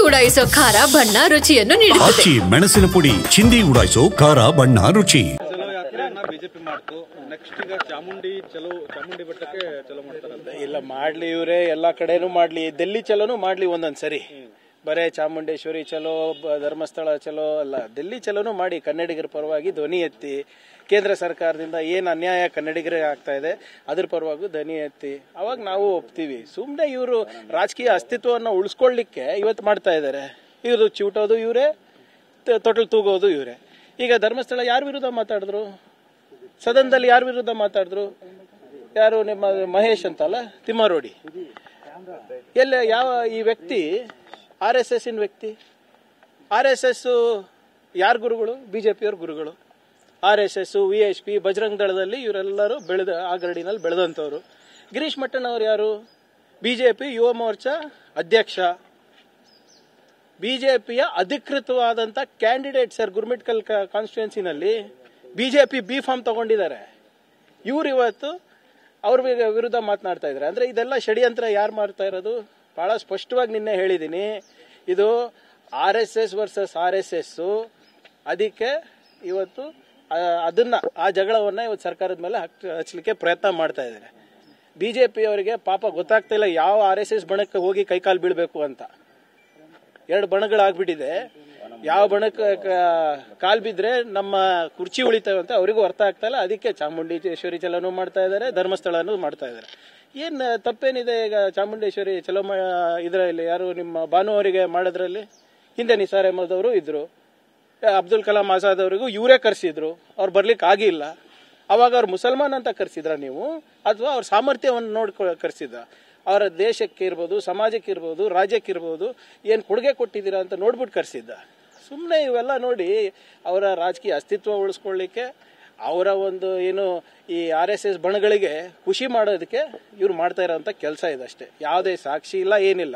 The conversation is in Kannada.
ಉಡಾಯಿಸೋ ಖಾರ ಬಣ್ಣ ರುಚಿಯನ್ನು ನೀಡುತ್ತದೆ. ಮೆಣಸಿನ ಪುಡಿ ಚಿಂದಿ ಉಡಾಯಿಸೋ ಖಾರ ಬಣ್ಣ ರುಚಿ. ಬಿಜೆಪಿ ಮಾಡ್ತು ನೆಕ್ಸ್ಟ್ ಈಗ ಚಾಮುಂಡಿ ಬೆಟ್ಟಕ್ಕೆ ಚಲೋ ಮಾಡ್ತಾರಂತೆ. ಇಲ್ಲ ಮಾಡ್ಲಿ ಇವ್ರೆ ಎಲ್ಲಾ ಕಡೆನೂ ಮಾಡ್ಲಿ, ಡೆಲ್ಲಿ ಚಲೋನು ಮಾಡ್ಲಿ ಒಂದೊಂದ್ಸರಿ. ಬರೇ ಚಾಮುಂಡೇಶ್ವರಿ ಚಲೋ, ಧರ್ಮಸ್ಥಳ ಚಲೋ ಅಲ್ಲ, ಡೆಲ್ಲಿ ಚಲೋನು ಮಾಡಿ ಕನ್ನಡಿಗರ ಪರವಾಗಿ ಧ್ವನಿ ಎತ್ತಿ. ಕೇಂದ್ರ ಸರ್ಕಾರದಿಂದ ಏನು ಅನ್ಯಾಯ ಕನ್ನಡಿಗರಿಗೆ ಆಗ್ತಾ ಇದೆ ಅದ್ರ ಪರವಾಗಿ ಧ್ವನಿ ಎತ್ತಿ ಅವಾಗ ನಾವು ಒಪ್ತೀವಿ. ಸುಮ್ಮನೆ ಇವರು ರಾಜಕೀಯ ಅಸ್ತಿತ್ವವನ್ನು ಉಳಿಸ್ಕೊಳ್ಳಿಕ್ಕೆ ಇವತ್ತು ಮಾಡ್ತಾ ಇದ್ದಾರೆ. ಇವರು ಚಿವುಟೋದು ಇವರೇ, ತೊಟಲು ತೂಗೋದು ಇವರೇ. ಈಗ ಧರ್ಮಸ್ಥಳ ಯಾರ ವಿರುದ್ಧ ಮಾತಾಡಿದ್ರು? ಸದನದಲ್ಲಿ ಯಾರ ವಿರುದ್ಧ ಮಾತಾಡಿದ್ರು? ಯಾರು ನಿಮ್ಮ ಮಹೇಶ್ ಅಂತಲ್ಲ, ತಿಮ್ಮಾರೋಡಿ. ಯಾವ ಈ ವ್ಯಕ್ತಿ RSS ವ್ಯಕ್ತಿ. RSS ಯಾರ ಗುರುಗಳು? ಬಿಜೆಪಿಯವ್ರ ಗುರುಗಳು. RSS, VHP, ಬಜರಂಗ ದಳದಲ್ಲಿ ಇವರೆಲ್ಲರೂ ಆ ಗರಡಿನಲ್ಲಿ ಬೆಳೆದಂಥವ್ರು. ಗಿರೀಶ್ ಮಟ್ಟನ್ ಅವರು ಯಾರು? ಬಿಜೆಪಿ ಯುವ ಮೋರ್ಚಾ ಅಧ್ಯಕ್ಷ. ಬಿಜೆಪಿಯ ಅಧಿಕೃತವಾದಂಥ ಕ್ಯಾಂಡಿಡೇಟ್ ಸರ್. ಗುರ್ಮಿಟ್ಕಲ್ ಕಾನ್ಸ್ಟಿಟ್ಯೂನ್ಸಿನಲ್ಲಿ ಬಿಜೆಪಿ ಬಿ ಫಾರ್ಮ್ ತಗೊಂಡಿದ್ದಾರೆ. ಇವ್ರು ಇವತ್ತು ಅವ್ರ ವಿರುದ್ಧ ಮಾತನಾಡ್ತಾ ಇದ್ದಾರೆ. ಅಂದ್ರೆ ಇದೆಲ್ಲ ಷಡ್ಯಂತ್ರ ಯಾರು ಮಾಡ್ತಾ ಇರೋದು? ಬಹಳ ಸ್ಪಷ್ಟವಾಗಿ ನಿನ್ನೆ ಹೇಳಿದ್ದೀನಿ, ಇದು RSS ವರ್ಸಸ್ RSS. ಅದಕ್ಕೆ ಇವತ್ತು ಆ ಜಗಳವನ್ನ ಇವತ್ತು ಸರ್ಕಾರದ ಮೇಲೆ ಹಚ್ಚಲಿಕ್ಕೆ ಪ್ರಯತ್ನ ಮಾಡ್ತಾ ಇದ್ದಾರೆ. ಬಿಜೆಪಿ ಅವರಿಗೆ ಪಾಪ ಗೊತ್ತಾಗ್ತಾ ಇಲ್ಲ ಯಾವ RSS ಬಣಕ್ಕೆ ಹೋಗಿ ಕೈಕಾಲು ಬೀಳ್ಬೇಕು ಅಂತ. 2 ಬಣಗಳಾಗ್ಬಿಟ್ಟಿದೆ. ಯಾವ ಬಣಕ್ಕೆ ಕಾಲ್ ಬಿದ್ರೆ ನಮ್ಮ ಕುರ್ಚಿ ಉಳಿತೇವೆ ಅಂತ ಅವರಿಗೂ ಅರ್ಥ ಆಗ್ತಾ ಇಲ್ಲ. ಅದಕ್ಕೆ ಚಾಮುಂಡೇಶ್ವರಿ ಚಲೋನು ಮಾಡ್ತಾ ಇದ್ದಾರೆ, ಧರ್ಮಸ್ಥಳನೂ ಮಾಡ್ತಾ ಇದ್ದಾರೆ. ಏನ್ ತಪ್ಪೇನಿದೆ? ಈಗ ಚಾಮುಂಡೇಶ್ವರಿ ಚಲೋ ಇದರಲ್ಲಿ ಯಾರು ನಿಮ್ಮ ಭಾನು ಅವರಿಗೆ ಮಾಡೋದ್ರಲ್ಲಿ ಹಿಂದೆ ನಿಸಾರ್ ಅಹಮದ್ ಅವರು ಇದ್ರು, ಅಬ್ದುಲ್ ಕಲಾಂ ಆಜಾದ್ ಅವರಿಗೂ ಇವರೇ ಕರೆಸಿದ್ರು, ಅವ್ರು ಬರ್ಲಿಕ್ಕೆ ಆಗಿಲ್ಲ. ಅವಾಗ ಅವ್ರು ಮುಸಲ್ಮಾನ್ ಅಂತ ಕರೆಸಿದ್ರ ನೀವು, ಅಥವಾ ಅವ್ರ ಸಾಮರ್ಥ್ಯವನ್ನು ನೋಡಿ ಕರೆಸಿದ್ರ? ಅವರ ದೇಶಕ್ಕೆ ಇರ್ಬೋದು, ಸಮಾಜಕ್ಕೆ ಇರ್ಬೋದು, ರಾಜ್ಯಕ್ಕೆ ಇರ್ಬೋದು, ಏನು ಕೊಡುಗೆ ಕೊಟ್ಟಿದ್ದೀರಾ ಅಂತ ನೋಡ್ಬಿಟ್ಟು ಕರೆಸಿದ್ದ. ಸುಮ್ಮನೆ ಇವೆಲ್ಲ ನೋಡಿ ಅವರ ರಾಜಕೀಯ ಅಸ್ತಿತ್ವ ಉಳಿಸ್ಕೊಳ್ಳಿಕ್ಕೆ, ಅವರ ಒಂದು ಏನು ಈ RSS ಬಣಗಳಿಗೆ ಖುಷಿ ಮಾಡೋದಕ್ಕೆ ಇವ್ರು ಮಾಡ್ತಾ ಇರೋಂಥ ಕೆಲಸ ಇದಷ್ಟೇ. ಯಾವುದೇ ಸಾಕ್ಷಿ ಇಲ್ಲ, ಏನಿಲ್ಲ.